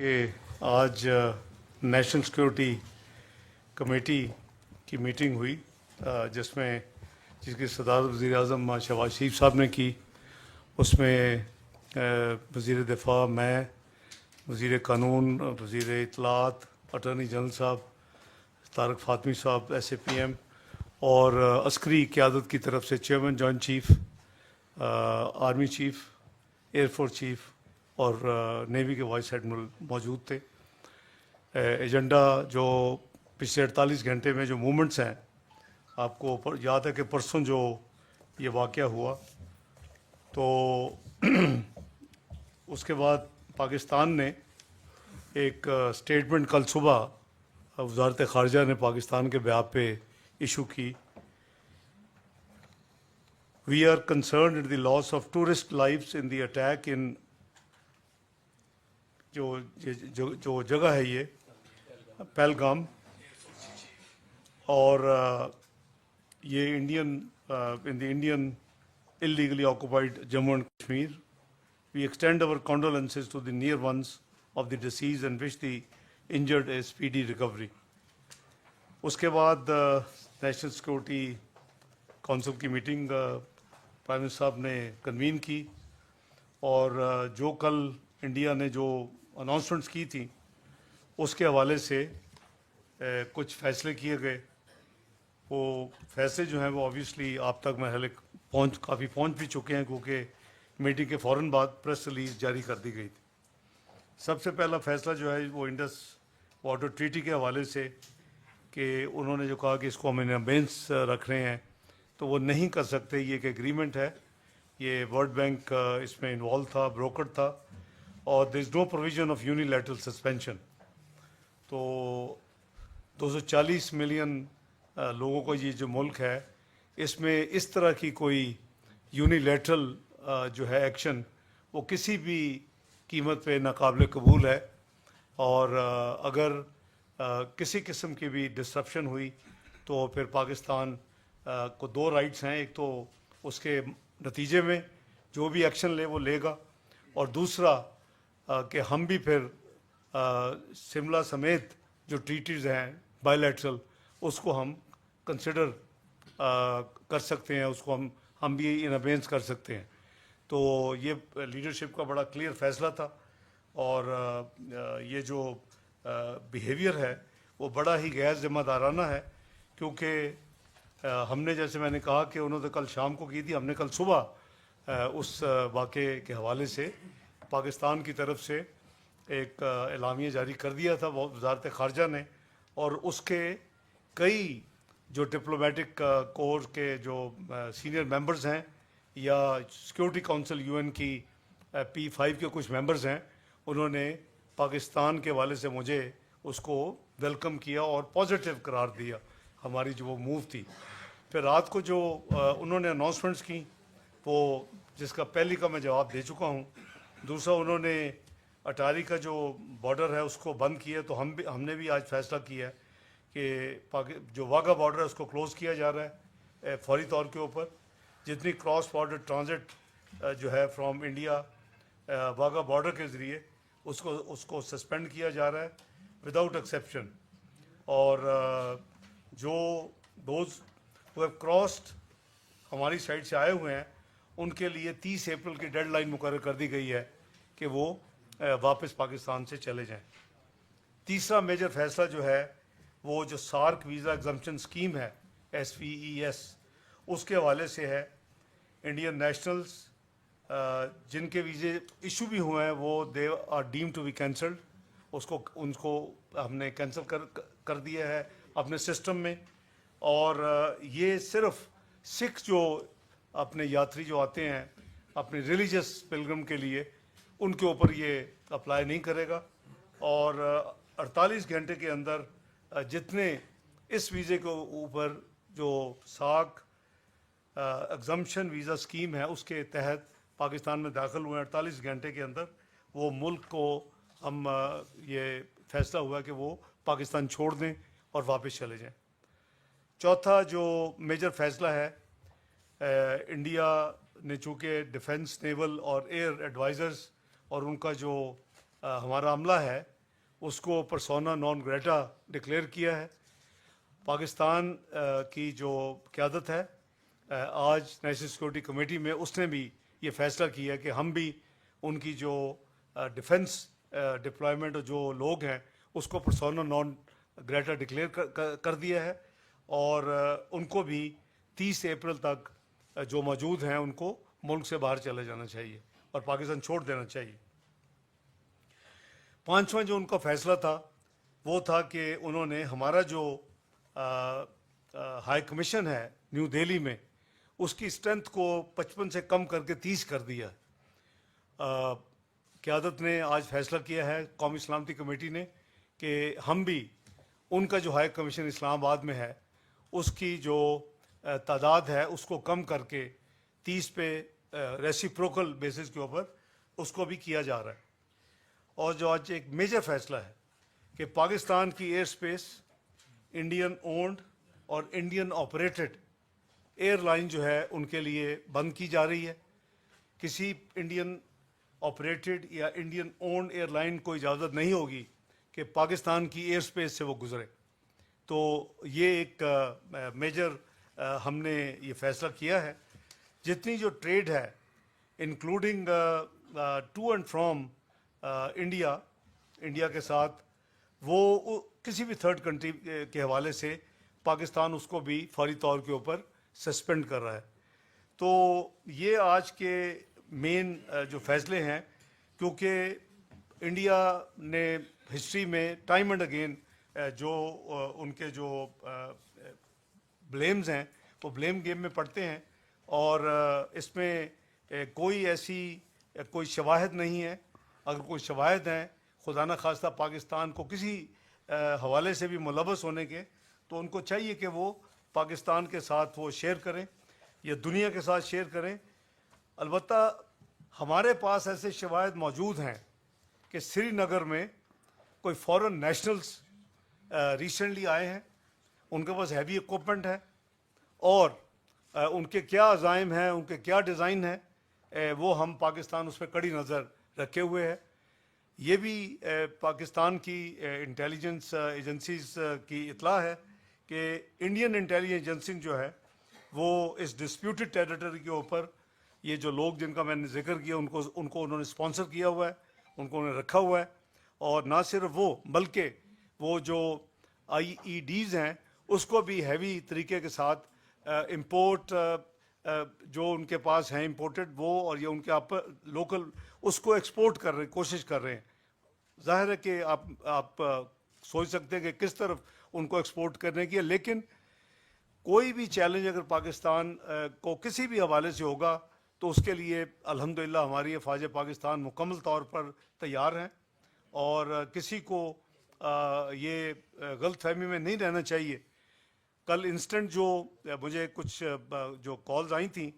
کہ آج national security committee کی میٹنگ ہوئی جس کی صدارت وزیر اعظم شہباز شریف صاحب نے کی. اس میں وزیر دفاع، میں، وزیر قانون، وزیر اطلاعات، اٹارنی جنرل صاحب طارق فاطمی صاحب، ایس اے پی ایم، اور عسکری قیادت کی طرف سے chairman joint chief, army chief, air force chief اور نیوی کے وائس ایڈمرل موجود تھے. ایجنڈا جو پچھلے 48 گھنٹے میں جو موومنٹس ہیں، آپ کو یاد ہے کہ پرسوں جو یہ واقعہ ہوا تو اس کے بعد پاکستان نے ایک اسٹیٹمنٹ کل صبح وزارت خارجہ نے پاکستان کے بیان پہ ایشو کی. We are concerned at the loss of tourist lives in the attack in جو جگہ ہے یہ پہلگام، اور یہ in the Indian illegally occupied Jammu and Kashmir. We extend our condolences to the near ones of the deceased and wish the injured a speedy recovery. اس کے بعد national security council کی meeting prime minister صاحب نے convene کی، اور جو کل India نے جو اناؤنسمنٹس کی تھیں اس کے حوالے سے کچھ فیصلے کیے گئے. وہ فیصلے جو ہیں وہ آبویسلی آپ تک مرحلے کافی پہنچ بھی چکے ہیں، کیونکہ میٹنگ کے فوراً بعد پریس ریلیز جاری کر دی گئی تھی. سب سے پہلا فیصلہ جو ہے وہ انڈس واٹر ٹریٹی کے حوالے سے، کہ انہوں نے جو کہا کہ اس کو ہم ان ابینس رکھ رہے ہیں تو وہ نہیں کر سکتے. یہ ایک ایگریمنٹ ہے، یہ ورلڈ بینک اس میں انوالو تھا، بروکر تھا، اور there is no provision of unilateral suspension. تو 240 ملین لوگوں کو یہ جو ملک ہے، اس میں اس طرح کی کوئی یونیلیٹرل جو ہے ایکشن وہ کسی بھی قیمت پہ ناقابل قبول ہے. اور اگر کسی قسم کی بھی ڈسرپشن ہوئی تو پھر پاکستان کو دو رائٹس ہیں. ایک تو اس کے نتیجے میں جو بھی ایکشن لے وہ لے گا، اور دوسرا کہ ہم بھی پھر شملہ سمیت جو ٹریٹیز ہیں بائی لیٹرل اس کو ہم کنسیڈر کر سکتے ہیں، اس کو ہم بھی ان ابینس کر سکتے ہیں. تو یہ لیڈرشپ کا بڑا کلیئر فیصلہ تھا، اور یہ جو بیہیویئر ہے وہ بڑا ہی غیر ذمہ دارانہ ہے. کیونکہ ہم نے، جیسے میں نے کہا کہ انہوں نے کل شام کو کی تھی، ہم نے کل صبح اس واقعے کے حوالے سے پاکستان کی طرف سے ایک اعلامیہ جاری کر دیا تھا وزارت خارجہ نے، اور اس کے کئی جو ڈپلومیٹک کور کے جو سینئر ممبرز ہیں یا سیکورٹی کونسل یو این کی P5 کے کچھ ممبرز ہیں، انہوں نے پاکستان کے حوالے سے مجھے اس کو ویلکم کیا اور پازیٹیو قرار دیا ہماری جو وہ موو تھی. پھر رات کو جو انہوں نے اناؤنسمنٹس کی، وہ جس کا پہلی کا میں جواب دے چکا ہوں. دوسرا، انہوں نے اٹاری کا جو بارڈر ہے اس کو بند کیا، تو ہم نے بھی آج فیصلہ کیا ہے کہ جو واگا بارڈر ہے اس کو کلوز کیا جا رہا ہے فوری طور کے اوپر. جتنی کراس بارڈر ٹرانزٹ جو ہے فرام انڈیا واگا بارڈر کے ذریعے اس کو سسپینڈ کیا جا رہا ہے وداؤٹ ایکسیپشن. اور جو دوز ہو ہیو کراسڈ ہماری سائڈ سے آئے ہوئے ہیں ان کے لیے 30 اپریل کی ڈیڈ لائن مقرر کر دی گئی ہے کہ وہ واپس پاکستان سے چلے جائیں. تیسرا میجر فیصلہ جو ہے وہ جو سارک ویزا ایگزمپشن اسکیم ہے SVES، اس کے حوالے سے ہے. انڈین نیشنلز جن کے ویزے ایشو بھی ہوئے ہیں وہ they are deemed to be cancelled, ان کو ہم نے کینسل کر دیا ہے اپنے سسٹم میں. اور یہ صرف سکھ جو اپنے یاتری جو آتے ہیں اپنے ریلیجس پلگرم کے لیے، ان کے اوپر یہ اپلائی نہیں کرے گا. اور 48 گھنٹے کے اندر جتنے اس ویزے کے اوپر جو ساک ایگزمپشن ویزا اسکیم ہے اس کے تحت پاکستان میں داخل ہوئے ہیں 48 گھنٹے کے اندر، وہ ملک کو ہم یہ فیصلہ ہوا کہ وہ پاکستان چھوڑ دیں اور واپس چلے جائیں. چوتھا جو میجر فیصلہ ہے، انڈیا نے چونکہ ڈیفنس، نیول اور ایئر ایڈوائزرز اور ان کا جو ہمارا عملہ ہے اس کو پرسونا نان گریٹا ڈکلیئر کیا ہے. پاکستان کی جو قیادت ہے آج نیشنل سیکورٹی کمیٹی میں اس نے بھی یہ فیصلہ کیا کہ ہم بھی ان کی جو ڈیفنس ڈپلائمنٹ جو لوگ ہیں اس کو پرسونا نان گریٹا ڈکلیئر کر دیا ہے, اور ان کو بھی 30 اپریل تک جو موجود ہیں ان کو ملک سے باہر چلے جانا چاہیے اور پاکستان چھوڑ دینا چاہیے. پانچواں جو ان کا فیصلہ تھا وہ تھا کہ انہوں نے ہمارا جو ہائی کمیشن ہے نیو دہلی میں اس کی اسٹرینتھ کو 55 سے کم کر کے 30 کر دیا. قیادت نے آج فیصلہ کیا ہے قومی سلامتی کمیٹی نے کہ ہم بھی ان کا جو ہائی کمیشن اسلام آباد میں ہے اس کی جو تعداد ہے اس کو کم کر کے 30 پہ ریسیپروکل بیسس کے اوپر اس کو بھی کیا جا رہا ہے. اور جو آج ایک میجر فیصلہ ہے کہ پاکستان کی ایئر سپیس انڈین اونڈ اور انڈین آپریٹڈ ایئر لائن جو ہے ان کے لیے بند کی جا رہی ہے. کسی انڈین آپریٹڈ یا انڈین اونڈ ایئر لائن کو اجازت نہیں ہوگی کہ پاکستان کی ایئر سپیس سے وہ گزرے. تو یہ ایک میجر ہم نے یہ فیصلہ کیا ہے. جتنی جو ٹریڈ ہے including to and from India کے ساتھ وہ کسی بھی تھرڈ کنٹری کے حوالے سے پاکستان اس کو بھی فوری طور کے اوپر سسپینڈ کر رہا ہے. تو یہ آج کے مین جو فیصلے ہیں, کیونکہ انڈیا نے ہسٹری میں ٹائم اینڈ اگین جو ان کے جو بلیمز ہیں وہ بلیم گیم میں پڑتے ہیں, اور اس میں کوئی ایسی کوئی شواہد نہیں ہے. اگر کوئی شواہد ہیں خدا نہ خواستہ پاکستان کو کسی حوالے سے بھی ملوث ہونے کے, تو ان کو چاہیے کہ وہ پاکستان کے ساتھ وہ شیئر کریں یا دنیا کے ساتھ شیئر کریں. البتہ ہمارے پاس ایسے شواہد موجود ہیں کہ سری نگر میں کوئی فورن نیشنلز ریسنٹلی آئے ہیں, ان کے پاس ہیوی اکوپمنٹ ہے, اور ان کے کیا عزائم ہیں, ان کے کیا ڈیزائن ہیں, وہ ہم پاکستان اس پہ کڑی نظر رکھے ہوئے ہے. یہ بھی پاکستان کی انٹیلیجنس ایجنسیز کی اطلاع ہے کہ انڈین انٹیلیجنس ایجنسی جو ہے وہ اس ڈسپیوٹڈ ٹیریٹری کے اوپر یہ جو لوگ جن کا میں نے ذکر کیا ان کو انہوں نے اسپانسر کیا ہوا ہے, ان کو انہوں نے رکھا ہوا ہے. اور نہ صرف وہ بلکہ وہ جو آئی ای ڈیز ہیں اس کو بھی ہیوی طریقے کے ساتھ امپورٹ جو ان کے پاس ہیں امپورٹڈ وہ, اور یہ ان کے لوکل اس کو ایکسپورٹ کر رہے کوشش کر رہے ہیں. ظاہر ہے کہ آپ سوچ سکتے ہیں کہ کس طرف ان کو ایکسپورٹ کرنے کی ہے, لیکن کوئی بھی چیلنج اگر پاکستان کو کسی بھی حوالے سے ہوگا تو اس کے لیے الحمدللہ ہماری افواج پاکستان مکمل طور پر تیار ہیں, اور کسی کو یہ غلط فہمی میں نہیں رہنا چاہیے. کل انسٹنٹ جو مجھے کچھ جو کالز آئی تھیں,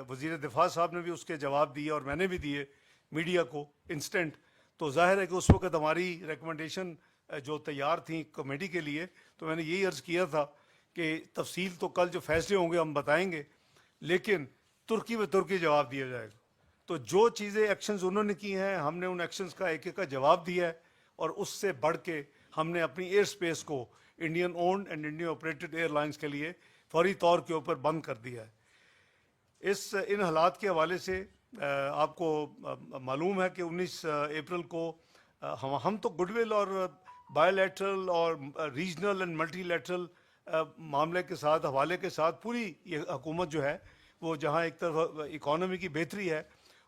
وزیر دفاع صاحب نے بھی اس کے جواب دیے اور میں نے بھی دیے میڈیا کو انسٹنٹ. تو ظاہر ہے کہ اس وقت ہماری ریکمنڈیشن جو تیار تھیں کمیٹی کے لیے, تو میں نے یہی عرض کیا تھا کہ تفصیل تو کل جو فیصلے ہوں گے ہم بتائیں گے, لیکن ترکی میں ترکی جواب دیا جائے گا. تو جو چیزیں ایکشنز انہوں نے کی ہیں ہم نے ان ایکشنز کا ایک ایک کا جواب دیا ہے, اور اس سے بڑھ کے ہم نے اپنی ایئر سپیس کو Indian owned and Indian operated airlines کے لیے فوری طور کے اوپر بند کر دیا ہے. ان حالات کے حوالے سے آپ کو معلوم ہے کہ 19 اپریل کو ہم تو گڈ ول اور بائے لیٹرل اور ریجنل اینڈ ملٹی لیٹرل معاملے کے ساتھ حوالے کے ساتھ پوری یہ حکومت جو ہے وہ جہاں ایک طرف اکانومی کی بہتری ہے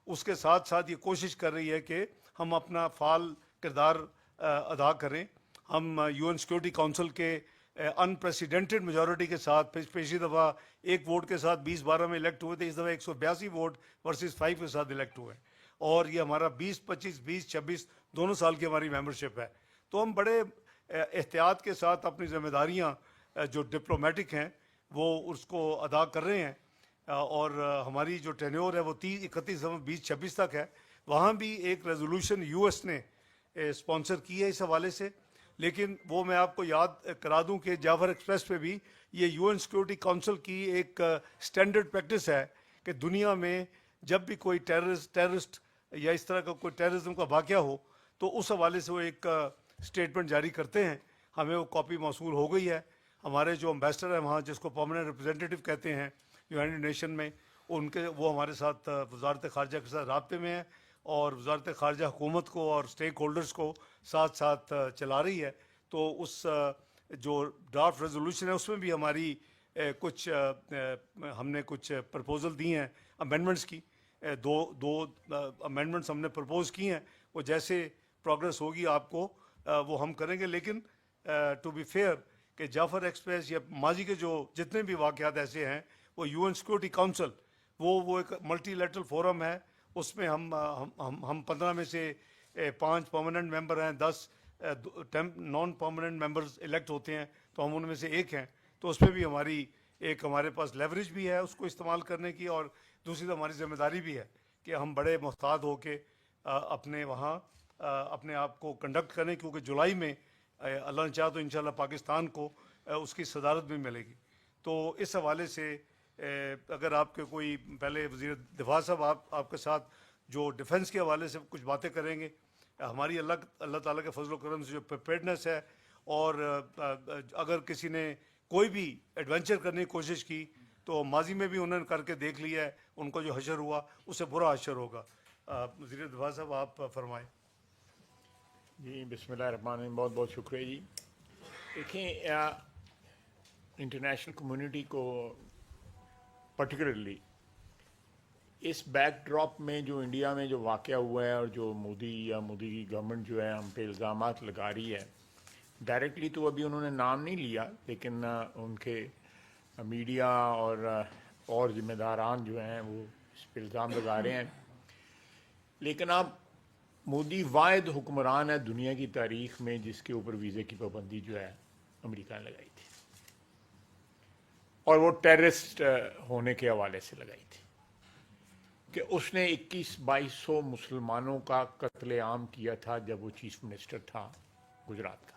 اس کے ساتھ ساتھ یہ کوشش کر رہی ہے کہ ہم اپنا فعال کردار ادا کریں. ہم یو این سیکورٹی کونسل کے انپریسیڈنٹڈ میجورٹی کے ساتھ پچھلی دفعہ ایک ووٹ کے ساتھ 2012 میں الیکٹ ہوئے تھے, اس دفعہ 182 ووٹ ورسز 5 کے ساتھ الیکٹ ہوئے ہیں, اور یہ ہمارا 20-25 20-26 دونوں سال کی ہماری ممبرشپ ہے. تو ہم بڑے احتیاط کے ساتھ اپنی ذمہ داریاں جو ڈپلومیٹک ہیں وہ اس کو ادا کر رہے ہیں, اور ہماری جو ٹینیور ہے وہ 31 نومبر 2026 تک ہے. وہاں بھی ایک ریزولوشن یو ایس نے اسپانسر کی ہے اس حوالے سے, لیکن وہ میں آپ کو یاد کرا دوں کہ جعفر ایکسپریس پہ بھی یہ یو این سیکورٹی کونسل کی ایک سٹینڈرڈ پریکٹس ہے کہ دنیا میں جب بھی کوئی ٹیررسٹ یا اس طرح کا کوئی ٹیررزم کا واقعہ ہو تو اس حوالے سے وہ ایک اسٹیٹمنٹ جاری کرتے ہیں. ہمیں وہ کاپی موصول ہو گئی ہے. ہمارے جو امبیسڈر ہیں وہاں، جس کو پرماننٹ ریپرزینٹیٹو کہتے ہیں یونائٹڈ نیشن میں، وہ ہمارے ساتھ وزارت خارجہ کے ساتھ رابطے میں ہے، اور وزارت خارجہ حکومت کو اور اسٹیک ہولڈرز کو ساتھ ساتھ چلا رہی ہے. تو اس جو ڈرافٹ ریزولوشن ہے اس میں بھی ہماری کچھ ہم نے کچھ پرپوزل دی ہیں امینڈمنٹس کی. دو امینڈمنٹس ہم نے پرپوز کی ہیں. وہ جیسے پروگرس ہوگی آپ کو وہ ہم کریں گے. لیکن ٹو بی فیئر کہ جعفر ایکسپریس یا ماضی کے جو جتنے بھی واقعات ایسے ہیں، وہ یو این سیکورٹی کاؤنسل وہ ایک ملٹی لیٹرل فورم ہے. اس میں ہم 15 میں سے 5 پرماننٹ ممبر ہیں، 10 نان پرماننٹ ممبرز الیکٹ ہوتے ہیں، تو ہم ان میں سے ایک ہیں. تو اس پہ بھی ہمارے پاس لیوریج بھی ہے اس کو استعمال کرنے کی، اور دوسری تو ہماری ذمہ داری بھی ہے کہ ہم بڑے محتاط ہو کے اپنے وہاں اپنے آپ کو کنڈکٹ کریں، کیونکہ جولائی میں اللہ نے چاہا تو انشاءاللہ پاکستان کو اس کی صدارت بھی ملے گی. تو اس حوالے سے اگر آپ کے کوئی پہلے وزیر دفاع صاحب آپ کے ساتھ جو ڈیفنس کے حوالے سے کچھ باتیں کریں گے. ہماری اللہ تعالیٰ کے فضل و کرم سے جو پریپیئرڈنس ہے، اور اگر کسی نے کوئی بھی ایڈونچر کرنے کی کوشش کی تو ماضی میں بھی انہوں نے کر کے دیکھ لیا ہے. ان کو جو حشر ہوا اس سے برا حشر ہوگا. وزیر دفاع صاحب آپ فرمائیں. جی بسم اللہ الرحمن الرحیم. بہت بہت شکریہ جی. دیکھیں انٹرنیشنل کمیونٹی کو پرٹیکولرلی اس بیک ڈراپ میں جو انڈیا میں جو واقعہ ہوا ہے، اور جو مودی کی گورنمنٹ جو ہے ہم پہ الزامات لگا رہی ہے، ڈائریکٹلی تو ابھی انہوں نے نام نہیں لیا، لیکن ان کے میڈیا اور ذمہ داران جو ہیں وہ اس پہ الزام لگا رہے ہیں. لیکن اب مودی واحد حکمران ہے دنیا کی تاریخ میں جس کے اوپر ویزے کی پابندی جو ہے امریکہ نے لگائی تھی، اور وہ ٹیررسٹ ہونے کے حوالے سے لگائی تھی کہ اس نے 21-2200 مسلمانوں کا قتل عام کیا تھا جب وہ چیف منسٹر تھا گجرات کا.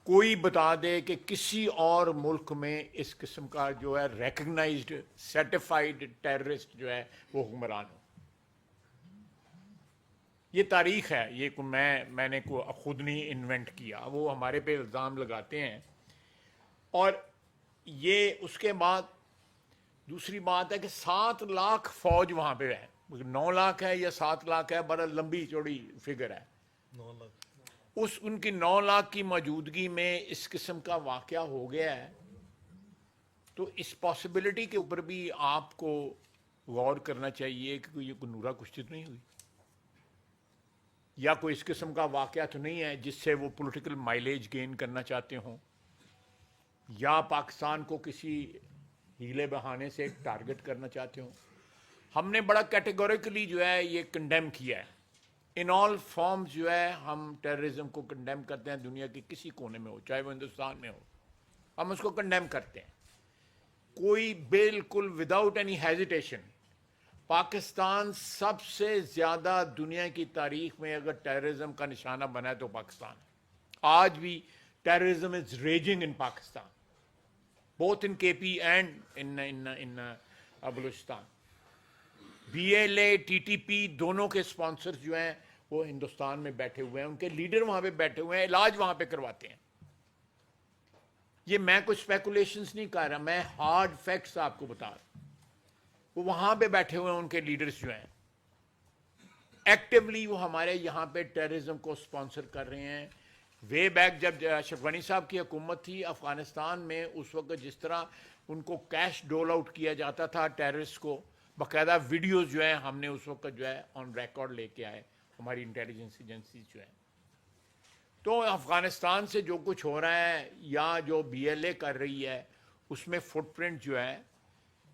کوئی بتا دے کہ کسی اور ملک میں اس قسم کا جو ہے ریکگنائزڈ سرٹیفائڈ ٹیررسٹ جو ہے وہ حکمران ہو. یہ تاریخ ہے، یہ میں نے خود نہیں انوینٹ کیا، وہ ہمارے پہ الزام لگاتے ہیں. اور یہ اس کے بعد دوسری بات ہے کہ 7 لاکھ فوج وہاں پہ ہے. 9 لاکھ ہے یا 7 لاکھ ہے، بڑا لمبی چوڑی فگر ہے. 9 لاکھ. ان کی 9 لاکھ کی موجودگی میں اس قسم کا واقعہ ہو گیا ہے. تو اس پاسبلٹی کے اوپر بھی آپ کو غور کرنا چاہیے کہ یہ کوئی نورا کشتی تو نہیں ہوئی، یا کوئی اس قسم کا واقعہ تو نہیں ہے جس سے وہ پولیٹیکل مائلیج گین کرنا چاہتے ہوں، یا پاکستان کو کسی ہیلے بہانے سے ایک ٹارگٹ کرنا چاہتے ہوں. ہم نے بڑا کیٹیگوریکلی جو ہے یہ کنڈیم کیا ہے. ان آل فارمز جو ہے ہم ٹیررزم کو کنڈیم کرتے ہیں، دنیا کے کسی کونے میں ہو، چاہے وہ ہندوستان میں ہو، ہم اس کو کنڈیم کرتے ہیں. کوئی بالکل وداؤٹ اینی ہیزیٹیشن. پاکستان سب سے زیادہ دنیا کی تاریخ میں اگر ٹیررزم کا نشانہ بنا ہے تو پاکستان ہے. آج بھی terrorism is raging in Pakistan, both in KP and in Balochistan. BLA TTP دونوں کے سپانسرز جو ہیں وہ ہندوستان میں بیٹھے ہوئے ہیں، ان کے لیڈر وہاں پہ بیٹھے ہوئے ہیں، علاج وہاں پہ کرواتے ہیں. یہ میں کچھ اسپیکولیشنز نہیں کر رہا، میں ہارڈ فیکٹس آپ کو بتا رہا. وہ وہاں پہ بیٹھے ہوئے ہیں، ان کے لیڈرز جو ہیں ایکٹیولی وہ ہمارے یہاں پہ ٹیررزم کو سپانسر کر رہے ہیں. وے بیک جب اشرف غنی صاحب کی حکومت تھی افغانستان میں، اس وقت جس طرح ان کو کیش ڈول آؤٹ کیا جاتا تھا ٹیررسٹ کو، باقاعدہ ویڈیوز جو ہیں ہم نے اس وقت جو ہے آن ریکارڈ لے کے آئے، ہماری انٹیلیجنس ایجنسیز جو ہیں. تو افغانستان سے جو کچھ ہو رہا ہے یا جو BLA کر رہی ہے، اس میں فٹ پرنٹ جو ہے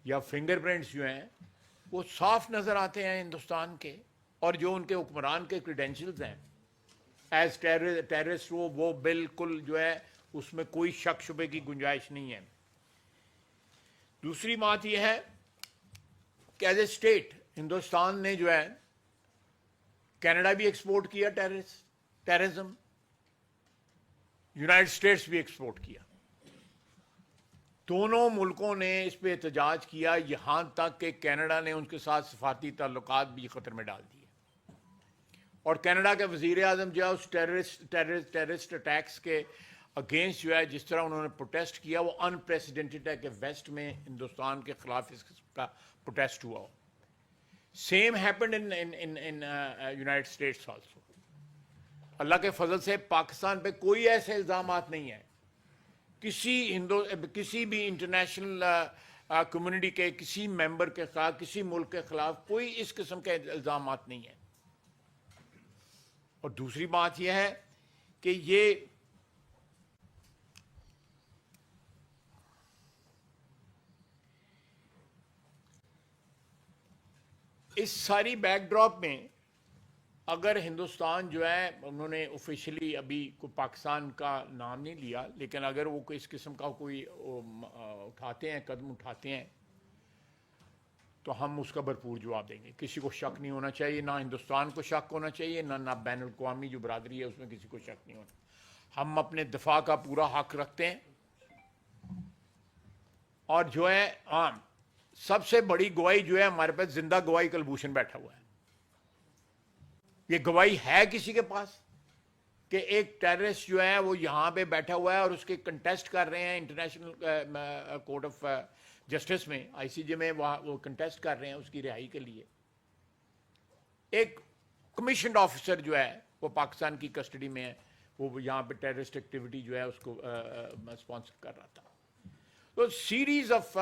یا فنگر پرنٹس جو ہیں وہ صاف نظر آتے ہیں ہندوستان کے، اور جو ان کے حکمران کے کریڈینشلز ہیں ایز ٹیررسٹ وہ بالکل جو ہے اس میں کوئی شک شبے کی گنجائش نہیں ہے. دوسری بات یہ ہے کہ ایز اے اسٹیٹ ہندوستان نے جو ہے کینیڈا بھی ایکسپورٹ کیا ٹیررزم، یونائٹڈ اسٹیٹس بھی ایکسپورٹ کیا. دونوں ملکوں نے اس پہ احتجاج کیا، یہاں تک کہ کینیڈا نے ان کے ساتھ سفارتی تعلقات بھی خطر میں ڈال دیے. اور کینیڈا کے وزیر اعظم جو ہے اس ٹیررسٹ اٹیکس کے اگینسٹ جو ہے جس طرح انہوں نے پروٹیسٹ کیا وہ انپریسیڈنٹڈ ہے کہ ویسٹ میں ہندوستان کے خلاف اس قسم کا پروٹیسٹ ہوا ہو. Same happened in United States also. اللہ کے فضل سے پاکستان پہ کوئی ایسے الزامات نہیں ہیں کسی بھی انٹرنیشنل کمیونٹی کے کسی ممبر کے خلاف, کسی ملک کے خلاف کوئی اس قسم کے الزامات نہیں ہیں. اور دوسری بات یہ ہے کہ یہ اس ساری بیک ڈراپ میں اگر ہندوستان جو ہے انہوں نے آفیشلی ابھی کوئی پاکستان کا نام نہیں لیا, لیکن اگر وہ اس قسم کا کوئی اٹھاتے ہیں, قدم اٹھاتے ہیں, تو ہم اس کا بھرپور جواب دیں گے. کسی کو شک نہیں ہونا چاہیے, نہ ہندوستان کو شک ہونا چاہیے, نہ بین الاقوامی جو برادری ہے اس میں کسی کو شک نہیں ہونا. ہم اپنے دفاع کا پورا حق رکھتے ہیں. اور جو ہے سب سے بڑی گواہی جو ہے ہمارے پاس زندہ گواہی کلبھوشن بیٹھا ہوا ہے. یہ گواہی ہے کسی کے پاس کہ ایک ٹیررسٹ جو ہے وہ یہاں پہ بیٹھا ہوا ہے اور اس کے کنٹیسٹ کر رہے ہیں انٹرنیشنل کورٹ آف جسٹس میں, آئی سی جے میں, وہ کنٹیسٹ کر رہے ہیں اس کی رہائی کے لیے. ایک کمیشنڈ آفیسر جو ہے وہ پاکستان کی کسٹڈی میں ہے, وہ یہاں پہ ٹیررسٹ ایکٹیویٹی جو ہے اس کو اسپانسر کر رہا تھا. تو سیریز آف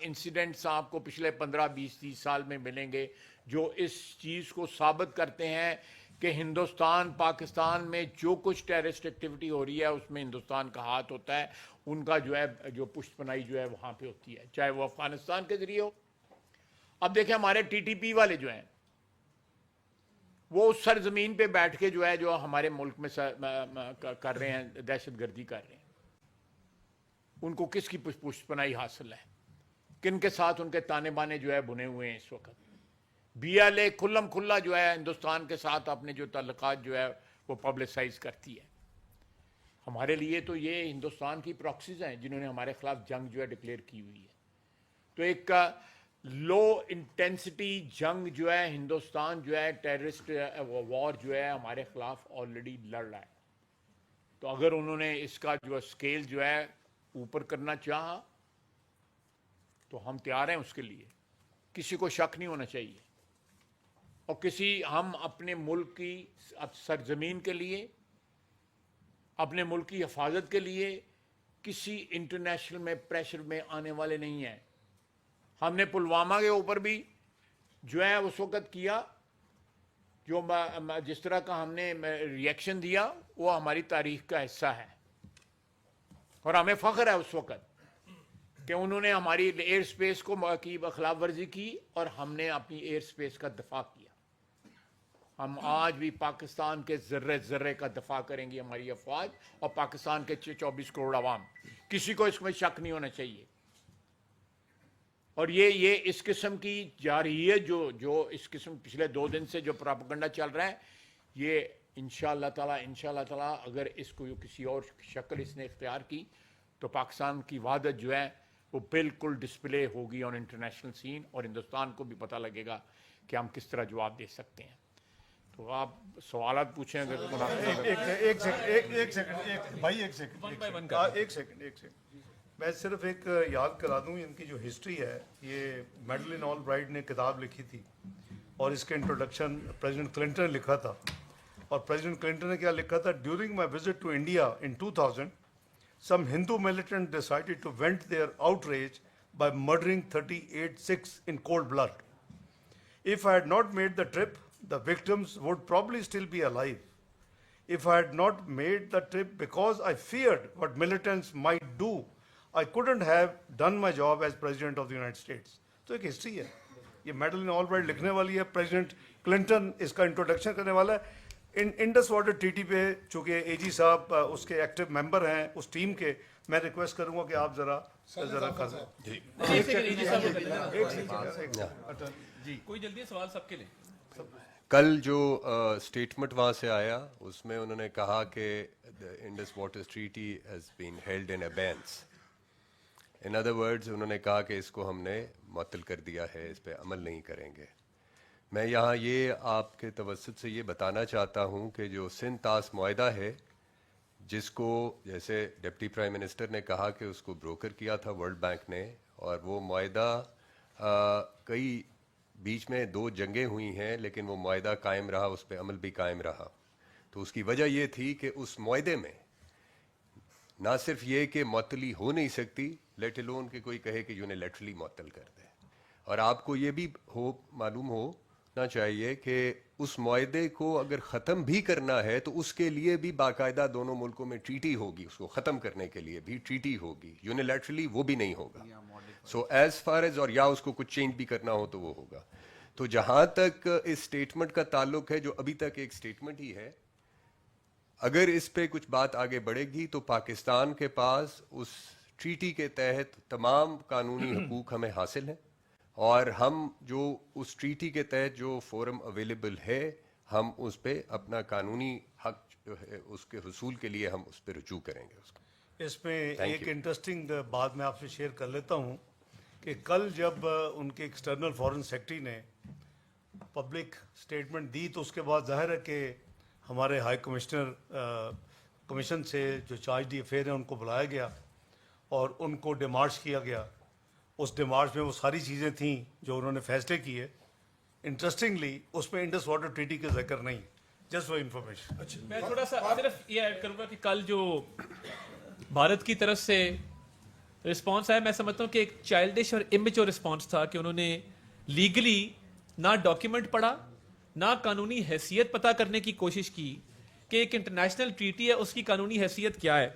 انسیڈنٹس آپ کو پچھلے 15, 20, 30 سال میں ملیں گے جو اس چیز کو ثابت کرتے ہیں کہ ہندوستان پاکستان میں جو کچھ ٹیررسٹ ایکٹیویٹی ہو رہی ہے اس میں ہندوستان کا ہاتھ ہوتا ہے. ان کا جو ہے جو پشت پناہی جو ہے وہاں پہ ہوتی ہے, چاہے وہ افغانستان کے ذریعے ہو. اب دیکھیں ہمارے ٹی ٹی پی والے جو ہیں وہ اس سرزمین پہ بیٹھ کے جو ہے جو ہمارے ملک میں کر رہے ہیں, دہشت گردی کر رہے ہیں. ان کو کس کی پشت پناہی حاصل ہے, کن کے ساتھ ان کے تانے بانے جو ہے بنے ہوئے ہیں اس وقت. بی ایل اے کھلم کھلا جو ہے ہندوستان کے ساتھ اپنے جو تعلقات جو ہے وہ پبلسائز کرتی ہے. ہمارے لیے تو یہ ہندوستان کی پراکسیز ہیں جنہوں نے ہمارے خلاف جنگ جو ہے ڈکلیئر کی ہوئی ہے. تو ایک لو انٹینسٹی جنگ جو ہے ہندوستان جو ہے ٹیررسٹ وار جو ہے ہمارے خلاف آلریڈی لڑ رہا ہے. تو اگر انہوں نے اس کا جو اسکیل جو ہے اوپر کرنا چاہا تو ہم تیار ہیں اس کے لیے, کسی کو شک نہیں ہونا چاہیے. اور ہم اپنے ملک کی سرزمین کے لیے, اپنے ملک کی حفاظت کے لیے کسی انٹرنیشنل میں پریشر میں آنے والے نہیں ہیں. ہم نے پلوامہ کے اوپر بھی جو ہے اس وقت کیا, جو جس طرح کا ہم نے ریئیکشن دیا وہ ہماری تاریخ کا حصہ ہے. اور ہمیں فخر ہے اس وقت کہ انہوں نے ہماری ایئر سپیس کو کی خلاف ورزی کی اور ہم نے اپنی ایئر سپیس کا دفاع کیا. ہم آج بھی پاکستان کے ذرے ذرے کا دفاع کریں گی, ہماری افواج اور پاکستان کے 24 کروڑ عوام. کسی کو اس میں شک نہیں ہونا چاہیے. اور یہ اس قسم کی جاری ہے جو اس قسم پچھلے 2 دن سے جو پراپیگنڈا چل رہا ہے, یہ انشاءاللہ تعالی اگر اس کو کسی اور شکل اس نے اختیار کی تو پاکستان کی وحدت جو ہے وہ بالکل ڈسپلے ہوگی آن انٹرنیشنل سین, اور ہندوستان کو بھی پتہ لگے گا کہ ہم کس طرح جواب دے سکتے ہیں. تو آپ سوالات پوچھیں اگر ایک سیکنڈ میں صرف ایک یاد کرا دوں, ان کی جو ہسٹری ہے, یہ میڈلن آل برائٹ نے کتاب لکھی تھی اور اس کا انٹروڈکشن پریزیڈنٹ کلنٹن نے لکھا تھا. اور پریزیڈنٹ کلنٹن نے کیا لکھا تھا, during my visit to India in 2000 some Hindu militant decided to vent their outrage by murdering 38 Sikhs in cold blood. If I had not made the trip, the victims would probably still be alive. If I had not made the trip because I feared what militants might do, I couldn't have done my job as President of the United States. تو ایک history ہے, یہ میڈلن آل bright لکھنے والی ہے, president Clinton اس کا introduction کرنے والا ہے. انڈس واٹر ٹی ٹی پہ چونکہ اے جی صاحب اس کے ایکٹیو ممبر ہیں اس ٹیم کے, میں ریکویسٹ کروں گا کہ آپ ذرا کر کوئی جلدی سوال سب کے لیے. کل جو اسٹیٹمنٹ وہاں سے آیا اس میں انہوں نے کہا کہ Indus water treaty has been held in abeyance. In other words انہوں نے کہا کہ اس کو ہم نے معطل کر دیا ہے, اس پہ عمل نہیں کریں گے. میں یہاں یہ آپ کے توسط سے یہ بتانا چاہتا ہوں کہ جو سندھ طاس معاہدہ ہے جس کو جیسے ڈپٹی پرائم منسٹر نے کہا کہ اس کو بروکر کیا تھا ورلڈ بینک نے, اور وہ معاہدہ کئی بیچ میں 2 جنگیں ہوئی ہیں لیکن وہ معاہدہ قائم رہا, اس پہ عمل بھی قائم رہا. تو اس کی وجہ یہ تھی کہ اس معاہدے میں نہ صرف یہ کہ معطلی ہو نہیں سکتی, لیٹ الون کہ کوئی کہے کہ یونیلیٹرلی معطل کر دے, اور آپ کو یہ بھی معلوم ہونا چاہیے کہ اس معاہدے کو اگر ختم بھی کرنا ہے تو اس کے لیے بھی باقاعدہ دونوں ملکوں میں ٹریٹی ہوگی, اس کو ختم کرنے کے لیے بھی ٹریٹی ہوگی, یونیلیٹرلی وہ بھی نہیں ہوگا. سو ایز فار ایز, اور یا اس کو کچھ چینج بھی کرنا ہو تو وہ ہوگا. تو جہاں تک اس اسٹیٹمنٹ کا تعلق ہے جو ابھی تک ایک اسٹیٹمنٹ ہی ہے, اگر اس پہ کچھ بات آگے بڑھے گی تو پاکستان کے پاس اس ٹریٹی کے تحت تمام قانونی حقوق ہمیں حاصل ہیں, اور ہم جو اس ٹریٹی کے تحت جو فورم اویلیبل ہے ہم اس پہ اپنا قانونی حق جو ہے اس کے حصول کے لیے ہم اس پہ رجوع کریں گے. اس کو اس میں ایک انٹرسٹنگ بات میں آپ سے شیئر کر لیتا ہوں کہ کل جب ان کے ایکسٹرنل فارن سیکرٹری نے پبلک سٹیٹمنٹ دی تو اس کے بعد ظاہر ہے کہ ہمارے ہائی کمشنر کمیشن سے جو چارج دی افیئر ہیں ان کو بلایا گیا اور ان کو ڈیمارچ کیا گیا. اس ڈیمارچ میں وہ ساری چیزیں تھیں جو انہوں نے فیصلے کیے. انٹرسٹنگلی اس میں انڈس واٹر ٹریٹی کا ذکر نہیں, جسٹ فار انفارمیشن. میں تھوڑا سا صرف یہ ایڈ کروں گا کہ کل جو بھارت کی طرف سے رسپانس آیا, میں سمجھتا ہوں کہ ایک چائلڈش اور امیچور رسپانس تھا کہ انہوں نے لیگلی نہ ڈاکیومنٹ پڑھا نہ قانونی حیثیت پتہ کرنے کی کوشش کی کہ ایک انٹرنیشنل ٹریٹی ہے اس کی قانونی حیثیت کیا ہے.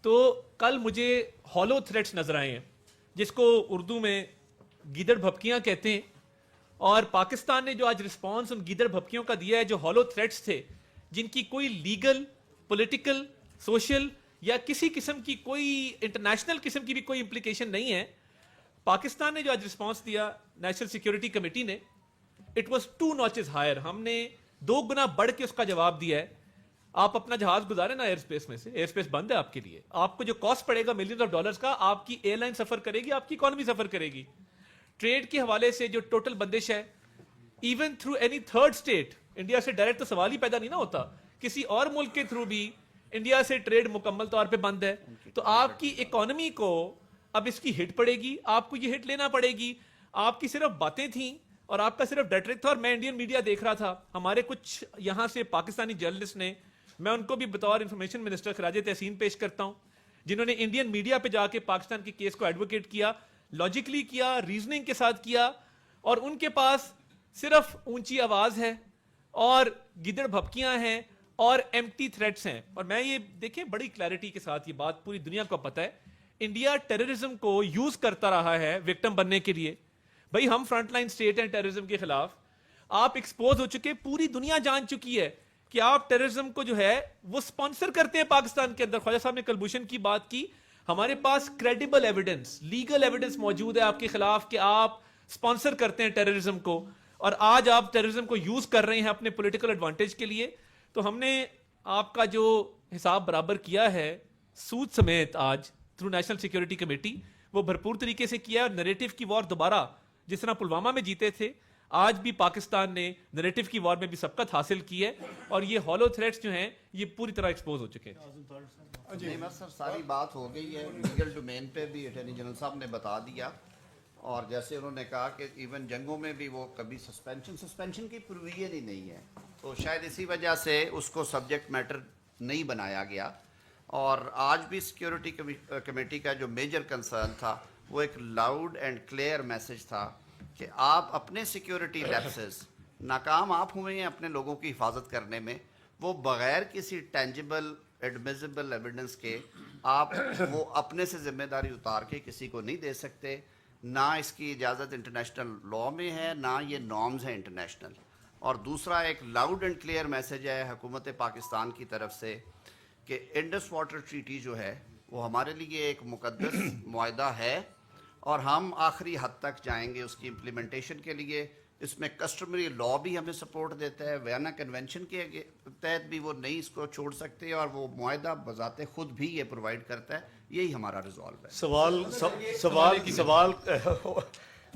تو کل مجھے ہالو تھریٹس نظر آئے ہیں جس کو اردو میں گیدڑ بھپکیاں کہتے ہیں, اور پاکستان نے جو آج رسپانس ان گیدڑ بھپکیوں کا دیا ہے جو ہالو تھریٹس تھے جن کی کوئی لیگل, پولیٹیکل, سوشل یا کسی قسم کی کوئی انٹرنیشنل قسم کی بھی کوئی امپلیکیشن نہیں ہے, پاکستان نے جو آج رسپانس دیا نیشنل سیکیورٹی کمیٹی نے, اٹ واز 2 notches ہائر. ہم نے 2 گنا بڑھ کے اس کا جواب دیا ہے. آپ اپنا جہاز گزارے نا ایئر اسپیس میں سے, ایئر اسپیس بند ہے آپ کے لیے, آپ کو جو کاسٹ پڑے گا ملینز آف ڈالرز کا, آپ کی ایئر لائن سفر کرے گی, آپ کی اکانومی سفر کرے گی. ٹریڈ کے حوالے سے جو ٹوٹل بندش ہے, even through any third state, India سے ڈائریکٹ تو سوال ہی پیدا نہیں نا ہوتا, کسی اور ملک کے تھرو بھی انڈیا سے ٹریڈ مکمل طور پہ بند ہے. تو آپ کی اکانومی کو اب اس کی ہٹ پڑے گی, آپ کو یہ ہٹ لینا پڑے گی. آپ کی صرف باتیں تھیں اور آپ کا صرف ریٹرک تھا. اور میں انڈین میڈیا دیکھ رہا تھا, ہمارے کچھ یہاں سے پاکستانی جرنلسٹ نے, میں ان کو بھی بطور انفارمیشن منسٹر خراج تحسین پیش کرتا ہوں, جنہوں نے انڈین میڈیا پہ جا کے پاکستان کے کیس کو ایڈوکیٹ کیا, لاجیکلی کیا, ریزننگ کے ساتھ کیا, اور ان کے پاس صرف اونچی آواز ہے اور گدڑ بھپکیاں ہیں اور ایمٹی تھریٹس ہیں. اور میں یہ دیکھیں بڑی کلیئرٹی کے ساتھ یہ بات پوری دنیا کو پتہ ہے, انڈیا ٹیررزم کو یوز کرتا رہا ہے وکٹم بننے کے لیے. بھائی ہم فرنٹ لائن سٹیٹ ہیں ٹیررزم کے خلاف, آپ ایکسپوز ہو چکے, پوری دنیا جان چکی ہے کہ آپ ٹیررزم کو جو ہے وہ سپانسر کرتے ہیں پاکستان کے اندر. خواجہ صاحب نے کلبھوشن کی بات کی, ہمارے پاس کریڈیبل ایویڈنس, لیگل ایویڈنس موجود ہے آپ کے خلاف کہ آپ سپانسر کرتے ہیں ٹیررزم کو, اور آج آپ ٹیررزم کو یوز کر رہے ہیں اپنے پولیٹیکل ایڈوانٹیج کے لیے. تو ہم نے آپ کا جو حساب برابر کیا ہے سود سمیت آج تھرو نیشنل سیکیورٹی کمیٹی, وہ بھرپور طریقے سے کیا ہے. اور نیریٹو کی وار دوبارہ جس طرح پلوامہ میں جیتے تھے, آج بھی پاکستان نے نیریٹو کی وار میں بھی سبقت حاصل کی ہے, اور یہ ہالو تھریٹس جو ہیں یہ پوری طرح ایکسپوز ہو چکے ہیں. نہیں بس سر ساری بات ہو گئی ہے, لیگل ڈومین پہ بھی اٹارنی جنرل صاحب نے بتا دیا, اور جیسے انہوں نے کہا کہ ایون جنگوں میں بھی وہ کبھی سسپینشن کی پروویژن ہی نہیں ہے, تو شاید اسی وجہ سے اس کو سبجیکٹ میٹر نہیں بنایا گیا. اور آج بھی سیکیورٹی کمیٹی کا جو میجر کنسرن تھا وہ ایک لاؤڈ اینڈ کلیئر میسج تھا کہ آپ اپنے سیکیورٹی لیپسز, ناکام آپ ہوئے ہیں اپنے لوگوں کی حفاظت کرنے میں, وہ بغیر کسی ٹینجیبل ایڈمیزیبل ایویڈنس کے آپ وہ اپنے سے ذمہ داری اتار کے کسی کو نہیں دے سکتے. نہ اس کی اجازت انٹرنیشنل لاء میں ہے, نہ یہ نارمز ہیں انٹرنیشنل. اور دوسرا ایک لاؤڈ اینڈ کلیئر میسج ہے حکومت پاکستان کی طرف سے کہ انڈس واٹر ٹریٹی جو ہے وہ ہمارے لیے ایک مقدس معاہدہ ہے, اور ہم آخری حد تک جائیں گے اس کی امپلیمنٹیشن کے لیے. اس میں کسٹمری لاء بھی ہمیں سپورٹ دیتا ہے, ویانا کنونشن کے تحت بھی وہ نہیں اس کو چھوڑ سکتے, اور وہ معاہدہ بذات خود بھی یہ پرووائڈ کرتا ہے. یہی ہمارا ریزالو ہے. سوال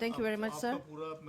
Thank you very much, sir.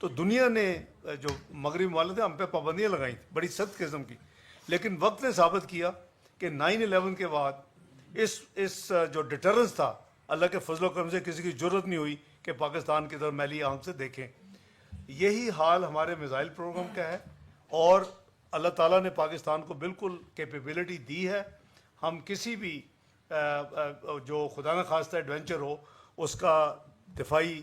تو دنیا نے جو مغربی ممالک تھے ہم پہ پابندیاں لگائی تھیں بڑی سخت قسم کی، لیکن وقت نے ثابت کیا کہ 9/11 کے بعد اس جو ڈیٹرنس تھا، اللہ کے فضل و کرم سے کسی کی جرت نہیں ہوئی کہ پاکستان کی طرف میلی آنکھ سے دیکھیں. یہی حال ہمارے میزائل پروگرام کا ہے، اور اللہ تعالیٰ نے پاکستان کو بالکل کیپیبلٹی دی ہے. ہم کسی بھی جو خدا نہ خواستہ ایڈونچر ہو اس کا دفاعی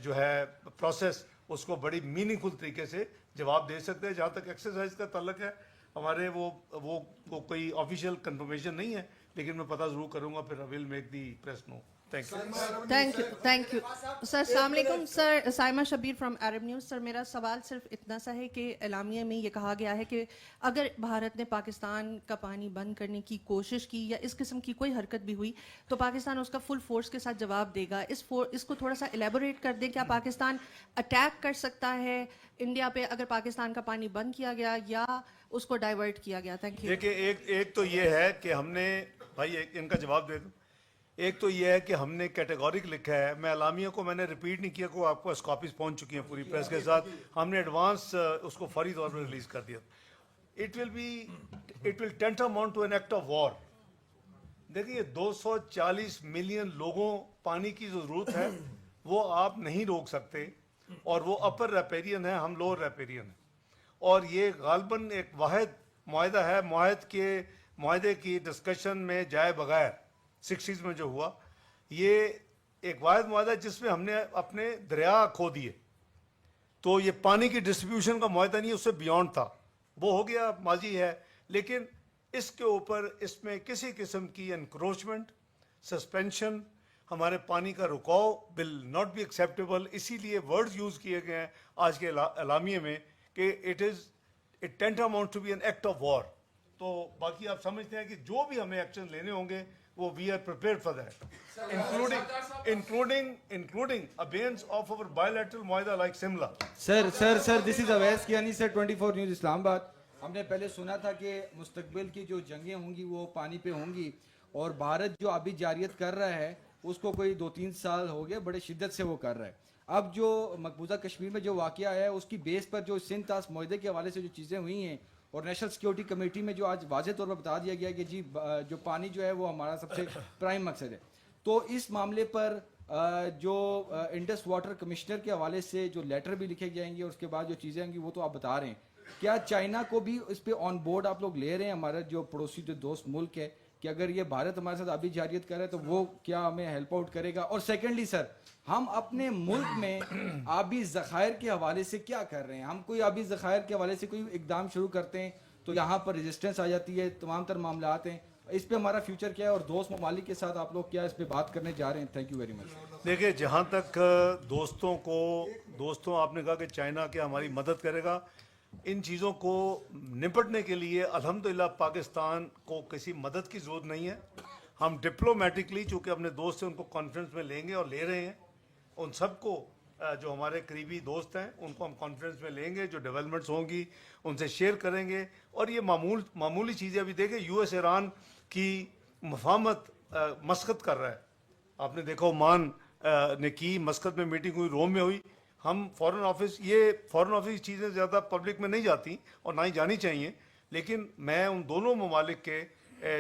جو ہے پروسیس اس کو بڑی میننگ فل طریقے سے جواب دے سکتے ہیں. جہاں تک ایکسرسائز کا تعلق ہے، ہمارے وہ کوئی آفیشیل کنفرمیشن نہیں ہے، لیکن میں پتہ ضرور کروں گا، پھر I will make the press know. Thank you. Thank you sir. السلام علیکم sir. Saima Shabbir from Arab News. Sir میرا سوال صرف اتنا سا ہے کہ اعلامیہ میں یہ کہا گیا ہے کہ اگر بھارت نے پاکستان کا پانی بند کرنے کی کوشش کی یا اس قسم کی کوئی حرکت بھی ہوئی تو پاکستان اس کا فل فورس کے ساتھ جواب دے گا. اس کو تھوڑا سا ایلیبوریٹ کر دیں. کیا پاکستان اٹیک کر سکتا ہے انڈیا پہ اگر پاکستان کا پانی بند کیا گیا یا اس کو ڈائیورٹ کیا گیا؟ Thank you. دیکھیں، ایک تو یہ ہے کہ ہم نے بھائی ان کا جواب دے دوں. ایک تو یہ ہے کہ ہم نے کیٹیگورک لکھا ہے. میں اعلامیہ کو میں نے ریپیٹ نہیں کیا، کو آپ کو کاپیز پہنچ چکی ہیں پوری پریس کے ساتھ. ہم نے ایڈوانس اس کو فوری طور پر ریلیز کر دیا. It will tantamount to an act of war. دیکھیے 240 ملین لوگوں پانی کی جو ضرورت ہے وہ آپ نہیں روک سکتے، اور وہ اپر ریپیرین ہے، ہم لوور ریپیرین ہیں. اور یہ غالباً ایک واحد معاہدہ ہے. معاہدے کی ڈسکشن میں جائے بغیر 60s میں جو ہوا، یہ ایک واحد معاہدہ ہے جس میں ہم نے اپنے دریا کھو دیے. تو یہ پانی کی ڈسٹریبیوشن کا معاہدہ نہیں، اس سے بیونڈ تھا. وہ ہو گیا، ماضی ہے. لیکن اس کے اوپر اس میں کسی قسم کی انکروچمنٹ، سسپینشن، ہمارے پانی کا رکاؤ ول ناٹ بی ایکسیپٹیبل. اسی لیے ورڈز یوز کیے گئے ہیں آج کے اعلامیے میں کہ it tantamount to be an act of war. تو باقی آپ سمجھتے ہیں کہ جو بھی ہمیں ایکشن لینے ہوں گے وہ we are prepared for that, including abeyance of our bilateral معاہدہ like Simla. Sir this is Awais Kiani sir 24 News Islamabad. ہم نے پہلے سنا تھا کہ مستقبل کی جو جنگیں ہوں گی وہ پانی پہ ہوں گی، اور بھارت جو آبی جاریت کر رہا ہے اس کو کوئی 2-3 سال ہو گئے بڑے شدت سے وہ کر رہا ہے. اب جو مقبوضہ کشمیر میں جو واقعہ ہے اس کی بیس پر جو سندھ طاس معاہدے کے حوالے سے جو چیزیں ہوئی ہیں، اور نیشنل سیکیورٹی کمیٹی میں جو آج واضح طور پر بتا دیا گیا کہ جی جو پانی جو ہے وہ ہمارا سب سے پرائم مقصد ہے. تو اس معاملے پر جو انڈس واٹر کمشنر کے حوالے سے جو لیٹر بھی لکھے جائیں گے اور اس کے بعد جو چیزیں ہوں گی وہ تو آپ بتا رہے ہیں. کیا چائنا کو بھی اس پہ آن بورڈ آپ لوگ لے رہے ہیں، ہمارا جو پڑوسی جو دوست ملک ہے، کہ اگر یہ بھارت ہمارے ساتھ آبی جاریت کر رہا ہے تو وہ کیا ہمیں ہیلپ آؤٹ کرے گا؟ اور سیکنڈلی سر، ہم اپنے ملک میں آبی ذخائر کے حوالے سے کیا کر رہے ہیں؟ ہم کوئی آبی ذخائر کے حوالے سے کوئی اقدام شروع کرتے ہیں تو یہاں پر ریزسٹنس آ جاتی ہے، تمام تر معاملات ہیں. اس پہ ہمارا فیوچر کیا ہے، اور دوست ممالک کے ساتھ آپ لوگ کیا اس پہ بات کرنے جا رہے ہیں؟ Thank you very much. دیکھیں، جہاں تک دوستوں آپ نے کہا کہ چائنا کیا ہماری مدد کرے گا، ان چیزوں کو نپٹنے کے لیے الحمدللہ پاکستان کو کسی مدد کی ضرورت نہیں ہے. ہم ڈپلومیٹکلی چونکہ اپنے دوست ہیں ان کو کانفرنس میں لیں گے اور لے رہے ہیں. ان سب کو جو ہمارے قریبی دوست ہیں ان کو ہم کانفرنس میں لیں گے، جو ڈیولپمنٹس ہوں گی ان سے شیئر کریں گے. اور یہ معمولی چیزیں ابھی دیکھیں، یو ایس ایران کی مفاہمت مسقط کر رہا ہے. آپ نے دیکھا عمان نے کی مسقط میں میٹنگ ہوئی، روم میں ہوئی. ہم فارن آفس چیزیں زیادہ پبلک میں نہیں جاتی اور نہ ہی جانی چاہیے، لیکن میں ان دونوں ممالک کے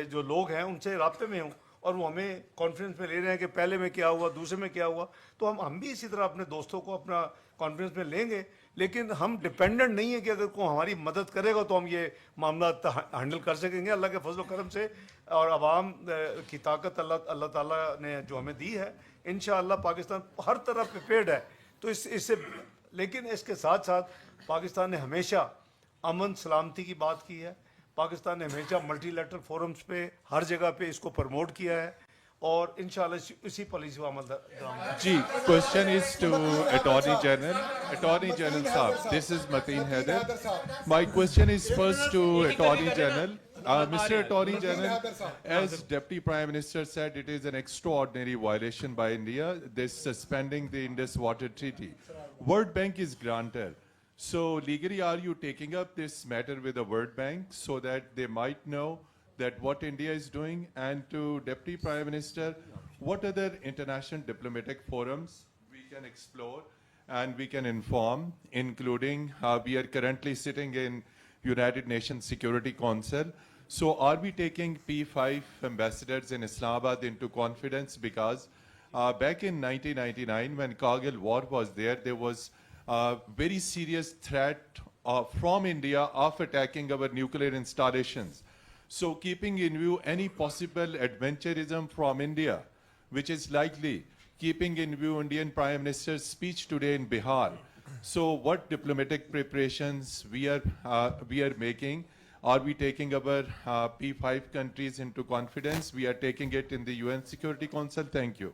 جو لوگ ہیں ان سے رابطے میں ہوں، اور وہ ہمیں کانفرنس میں لے رہے ہیں کہ پہلے میں کیا ہوا، دوسرے میں کیا ہوا. تو ہم بھی اسی طرح اپنے دوستوں کو اپنا کانفرنس میں لیں گے، لیکن ہم ڈپینڈنٹ نہیں ہیں کہ اگر کوئی ہماری مدد کرے گا تو ہم یہ معاملات ہینڈل کر سکیں گے. اللہ کے فضل و کرم سے اور عوام کی طاقت اللہ تعالیٰ نے جو ہمیں دی ہے، انشاءاللہ پاکستان ہر طرح پریپیئرڈ ہے. تو اس سے لیکن اس کے ساتھ ساتھ پاکستان نے ہمیشہ امن سلامتی کی بات کی ہے. پاکستان نے ہمیشہ ملٹی لیٹرل فورمز پہ ہر جگہ پہ اس کو پروموٹ کیا ہے، اور انشاءاللہ اسی پالیسی کو عمل درآمد. جی، question is to Attorney General. Attorney General Saab, this is Mateen Haider. My question is first to Attorney General. Mr. Attorney General, as Deputy Prime Minister said, it is an extraordinary violation by India, this suspending the Indus Water Treaty. World Bank is grantor. So legally, are you taking up this matter with the World Bank so that they might know that what India is doing? And to Deputy Prime Minister, what other international diplomatic forums we can explore? and we can inform, including we are currently sitting in United Nations Security Council. So are we taking P5 ambassadors in Islamabad into confidence? Because back in 1999, when Kargil war was there was a very serious threat from India of attacking our nuclear installations. So keeping in view any possible adventurism from India, which is likely, keeping in view Indian Prime Minister's speech today in Bihar, so what diplomatic preparations we are making? Are we taking our P5 countries into confidence? We are taking it in the UN Security Council. Thank you.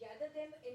gather them in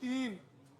3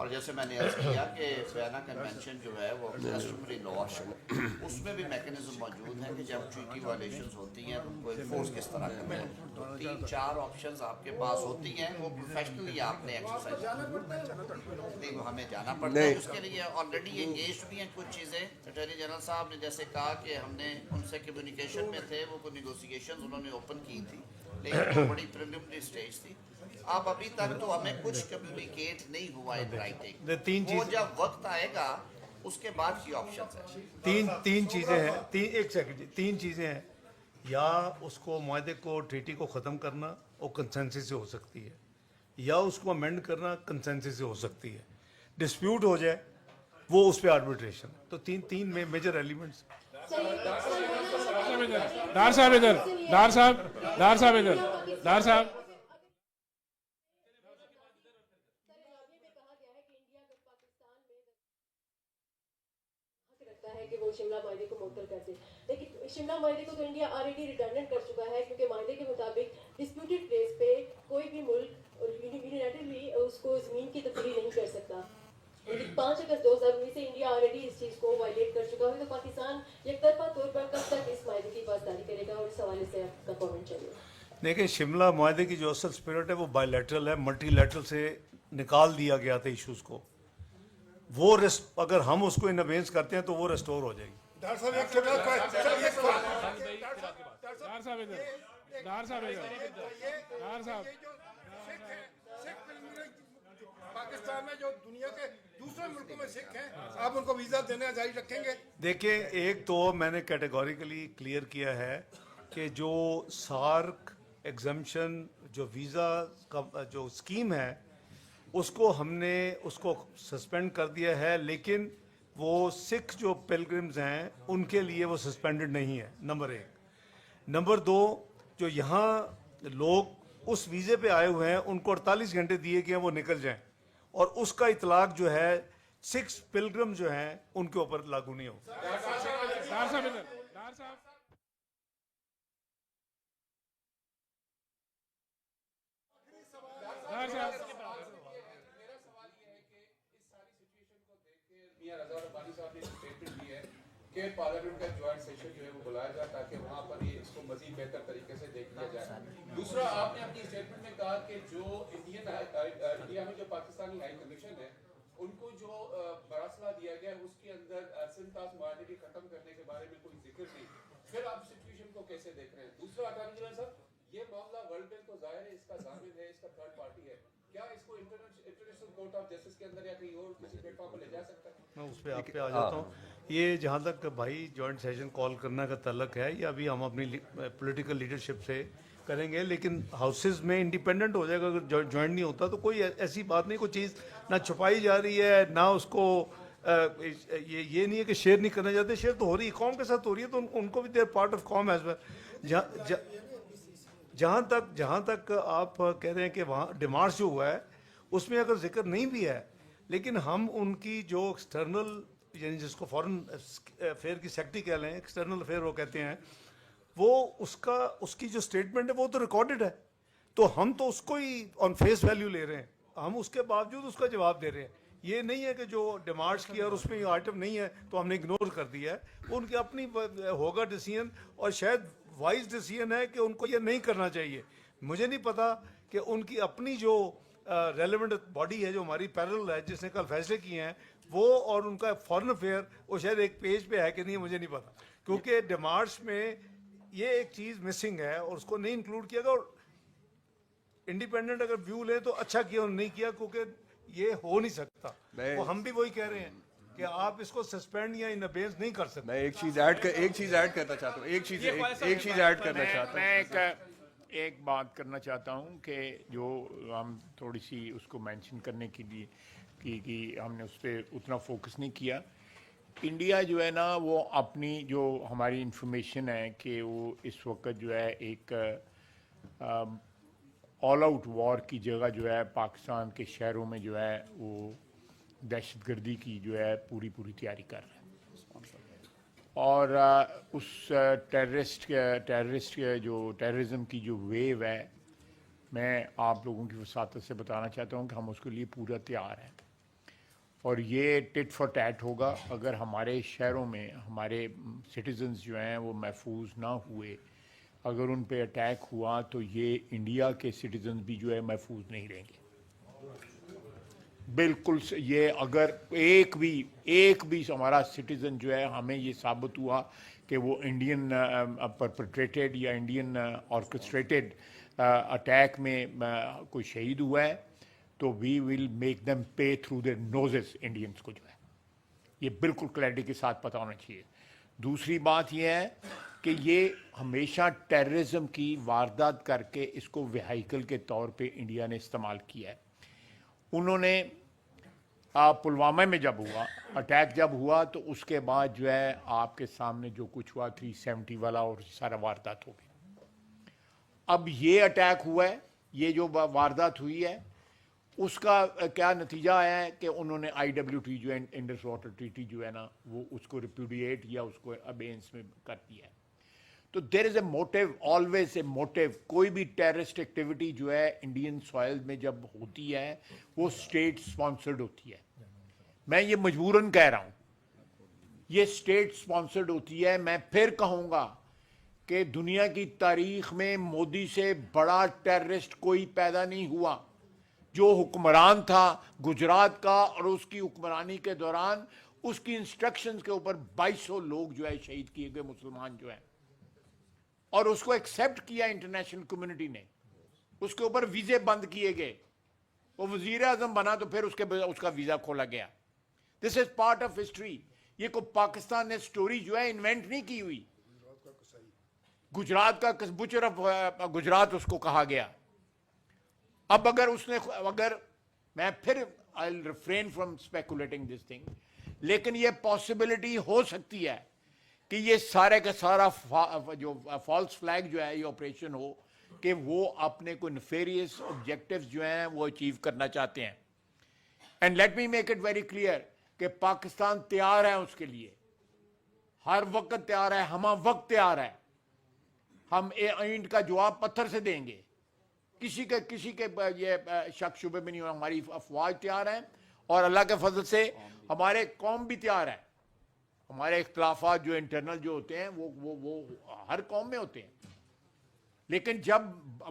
اور جیسے میں نے عرض کیا کہ وینا convention جو ہے وہ کسٹمری لا ہے، اس میں بھی میکنزم موجود ہے کہ جب ٹریٹی وائلیشنز ہوتی ہیں تو ان کو انفورس کس طرح کرنا ہے. تو 3-4 آپشنز آپ کے پاس ہوتی ہیں، وہ پروفیشنلی آپ نے ایکسرسائز نہیں، وہ ہمیں جانا پڑتا ہے. اس کے لیے آلریڈی انگیجڈ بھی ہیں کچھ چیزیں. اٹارنی جنرل صاحب نے جیسے کہا کہ ہم نے ان سے کمیونیکیشن میں تھے، وہ کوئی نیگوسیشنز انہوں نے اوپن کی تھی، لیکن وہ بڑی پریلیمنری سٹیج تھی. اب ابھی تک تو ہمیں کچھ کمیونیکیٹ نہیں ہوا ان رائٹنگ. وہ جب وقت آئے گا اس کے بعد کی آپشنز ہیں. تین چیزیں ہیں. ایک سیکنڈ جی. 3 چیزیں ہیں. یا اس کو معاہدے کو ٹریٹی کو ختم کرنا وہ کنسنسس سے ہو سکتی ہے، یا اس کو امینڈ کرنا کنسنسس سے ہو سکتی ہے. ڈسپیوٹ ہو جائے وہ اس پہ آربیٹریشن. تو تین میجر ایلیمنٹس. ڈار صاحب ادھر. کہ وہ شملہ معاہدے کو معطل کر دے، لیکن شملہ معاہدے کو تو انڈیا آلریڈی ریٹرنڈ کر چکا ہے، کیونکہ معاہدے کے مطابق ڈسپیوٹڈ پلیس پہ کوئی بھی ملک یونیلیٹرلی اس کو زمین کی تبدیلی نہیں کر سکتا. لیکن 5 اگست 2019 سے انڈیا آلریڈی اس چیز کو وائلیٹ کر چکا ہے. تو پاکستان یک طرفہ طور پر کب تک اس معاہدے کی پاسداری کرے گا، اور اس حوالے سے آپ کا کامنٹ چاہیے. دیکھیں، شملہ معاہدے کی جو اصل اسپرٹ ہے وہ بائی لیٹرل ہے. ملٹی لیٹرل سے نکال دیا گیا تھا ایشوز کو. وہ اگر ہم اس کو ان ابینس کرتے ہیں تو وہ ریسٹور ہو جائے گی. پاکستان میں جو دنیا کے دوسرے ملکوں میں سکھ ہیں، آپ ان کو ویزا دینا جاری رکھیں گے؟ دیکھیں، ایک تو میں نے کیٹیگوریکلی کلیئر کیا ہے کہ جو سارک ایگزمپشن جو ویزا کا جو اسکیم ہے اس کو ہم نے اس کو سسپینڈ کر دیا ہے، لیکن وہ سکھ جو پلگرمز ہیں ان کے لیے وہ سسپینڈڈ نہیں ہے. نمبر 1. نمبر 2، جو یہاں لوگ اس ویزے پہ آئے ہوئے ہیں ان کو 48 گھنٹے دیے گئے ہیں وہ نکل جائیں، اور اس کا اطلاق جو ہے 6 پلگرم جو ہیں ان کے اوپر لاگو نہیں ہوگا. کہ پارلیمنٹ کا جوائنٹ سیشن جو ہے وہ بلایا جائے تاکہ وہاں پر یہ اس کو مزید بہتر طریقے سے دیکھ لیا جائے. دوسرا، آپ نے اپنی اسٹیٹمنٹ میں کہا کہ جو انڈیا میں جو پاکستانی ہائی کمیشن ہے ان کو جو مراسلہ دیا گیا ہے اس کے اندر سنتاس معاہدے کے ختم کرنے کے بارے میں کوئی ذکر نہیں. پھر آپ سچویشن کو کیسے دیکھ رہے ہیں؟ دوسرا، اٹارنی جنرل صاحب، یہ معاملہ ورلڈ بینک کو ظاہر ہے اس کا ضامن ہے، اس کا تھرڈ پارٹی ہے، کیا اس کو انٹرنیشنل کورٹ آف جسٹس کے اندر یا کہیں اور کسی پلیٹ فارم پر لے جا سکتا ہے؟ میں اس پہ آپ پہ آ جاتا ہوں. یہ جہاں تک بھائی جوائنٹ سیشن کال کرنے کا تعلق ہے، یہ ابھی ہم اپنی پولیٹیکل لیڈرشپ سے کریں گے، لیکن ہاؤسز میں انڈیپینڈنٹ ہو جائے گا. اگر جوائنٹ نہیں ہوتا تو کوئی ایسی بات نہیں، کوئی چیز نہ چھپائی جا رہی ہے نہ اس کو یہ نہیں ہے کہ شیئر نہیں کرنا چاہتے. شیئر تو ہو رہی ہے، قوم کے ساتھ ہو رہی ہے، تو ان کو بھی دیر پارٹ آف قوم ایز ویل. جہاں تک آپ کہہ رہے ہیں کہ وہاں ڈیمارچ جو ہوا ہے اس میں اگر ذکر نہیں بھی ہے، لیکن ہم ان کی جو ایکسٹرنل، یعنی جس کو فارن افیئر کی سیکرٹری کہہ لیں، ایکسٹرنل افیئر وہ کہتے ہیں، وہ اس کی جو اسٹیٹمنٹ ہے وہ تو ریکارڈڈ ہے. تو ہم تو اس کو ہی آن فیس ویلیو لے رہے ہیں، ہم اس کے باوجود اس کا جواب دے رہے ہیں. یہ نہیں ہے کہ جو ڈیمارچ کیا اور اس میں آئٹم نہیں ہے تو ہم نے اگنور کر دیا ہے. ان کی اپنی ہوگا ڈیسیژن، اور شاید وائز ڈیسیژن ہے کہ ان کو یہ نہیں کرنا چاہیے. مجھے نہیں پتا کہ ان کی اپنی جو ریلیونٹ باڈی ہے جو ہماری پیرل ہے جس نے کل فیصلے کیے ہیں وہ، اور ان کا فارن افیئر وہ شاید ایک پیج پہ ہے کہ نہیں، مجھے نہیں پتا، کیونکہ ڈیمارچ میں یہ ایک چیز مسنگ ہے اور اس کو نہیں انکلوڈ کیا گیا. اور انڈیپینڈنٹ اگر ویو لیں تو اچھا کیا انہوں نے نہیں کیا، کیونکہ یہ ہو نہیں سکتا. وہ ہم بھی وہی کہہ رہے ہیں کہ آپ اس کو سسپینڈ یا ان ابینس نہیں کر سکتے. میں ایک چیز ایڈ کرنا چاہتا ہوں. میں ایک بات کرنا چاہتا ہوں کہ جو ہم تھوڑی سی اس کو مینشن کرنے کے لیے کہ ہم نے اس پہ اتنا فوکس نہیں کیا. انڈیا جو ہے نا وہ اپنی جو ہماری انفارمیشن ہے کہ وہ اس وقت جو ہے ایک آل آؤٹ وار کی جگہ جو ہے پاکستان کے شہروں میں جو ہے وہ دہشت گردی کی جو ہے پوری تیاری کر رہے ہیں. اور اس ٹیررسٹ جو ٹیررزم کی جو ویو ہے، میں آپ لوگوں کی وساطت سے بتانا چاہتا ہوں کہ ہم اس کے لیے پورا تیار ہیں. اور یہ ٹٹ فار ٹیٹ ہوگا اگر ہمارے شہروں میں ہمارے سٹیزنز جو ہیں وہ محفوظ نہ ہوئے. اگر ان پہ اٹیک ہوا تو یہ انڈیا کے سٹیزنز بھی جو ہے محفوظ نہیں رہیں گے. بالکل یہ اگر ایک بھی ہمارا سٹیزن جو ہے ہمیں یہ ثابت ہوا کہ وہ انڈین پرپٹریٹڈ یا انڈین آرکسٹریٹڈ اٹیک میں کوئی شہید ہوا ہے تو we will make them pay through their noses Indians کو جو ہے. یہ بالکل کلیئرٹی کے ساتھ پتہ ہونا چاہیے. دوسری بات یہ ہے کہ یہ ہمیشہ ٹیررزم کی واردات کر کے اس کو وہیکل کے طور پہ انڈیا نے استعمال کیا ہے. انہوں نے پلوامہ میں جب ہوا اٹیک جب ہوا تو اس کے بعد جو ہے آپ کے سامنے جو کچھ ہوا 370 والا اور سارا واردات ہو گیا. اب یہ اٹیک ہوا ہے, یہ جو واردات ہوئی ہے اس کا کیا نتیجہ آیا ہے کہ انہوں نے IWT جو ہے انڈس واٹر ٹریٹی جو ہے نا وہ اس کو ریپیوڈیٹ یا اس کو ابینس میں کر دیا ہے. تو دیر از اے موٹیو, آلویز اے موٹیو. کوئی بھی ٹیررسٹ ایکٹیویٹی جو ہے انڈین سوائل میں جب ہوتی ہے وہ اسٹیٹ سپانسرڈ ہوتی ہے. میں یہ مجبوراً کہہ رہا ہوں, یہ اسٹیٹ سپانسرڈ ہوتی ہے. میں پھر کہوں گا کہ دنیا کی تاریخ میں مودی سے بڑا ٹیررسٹ کوئی پیدا نہیں ہوا. جو حکمران تھا گجرات کا اور اس کی حکمرانی کے دوران اس کی انسٹرکشنز کے اوپر 2200 لوگ جو ہے شہید کیے گئے مسلمان جو ہیں, اور اس کو ایکسیپٹ کیا انٹرنیشنل کمیونٹی نے. اس کے اوپر ویزے بند کیے گئے. وہ وزیر اعظم بنا تو پھر اس کا ویزا کھولا گیا. دس از پارٹ آف ہسٹری. یہ کو پاکستان نے سٹوری جو ہے انوینٹ نہیں کی ہوئی. گجرات کا بچر آف گجرات اس کو کہا گیا. اب اگر میں پھر I'll refrain from speculating this thing, لیکن یہ پاسبلٹی ہو سکتی ہے کہ یہ سارے کا سارا جو فالس فلیگ جو ہے یہ آپریشن ہو کہ وہ اپنے کو نفیریس آبجیکٹیوز جو ہیں وہ اچیو کرنا چاہتے ہیں. And let me make it very clear کہ پاکستان تیار ہے اس کے لیے, ہر وقت تیار ہے, ہم وقت تیار ہے. ہم اینٹ کا جواب پتھر سے دیں گے. کسی کے یہ شک شبے میں نہیں ہو. ہماری افواج تیار ہیں اور اللہ کے فضل سے ہمارے قوم بھی تیار ہے. ہمارے اختلافات جو انٹرنل جو ہوتے ہیں وہ ہر قوم میں ہوتے ہیں, لیکن جب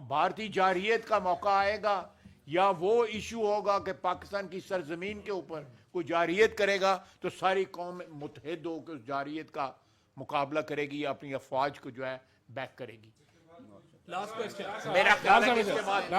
بھارتی جارحیت کا موقع آئے گا یا وہ ایشو ہوگا کہ پاکستان کی سرزمین کے اوپر کوئی جارحیت کرے گا تو ساری قوم متحد ہو کے اس جارحیت کا مقابلہ کرے گی, اپنی افواج کو جو ہے بیک کرے گی. لاسٹ کوسچن میرا خیال ہے کہ اس کے بعد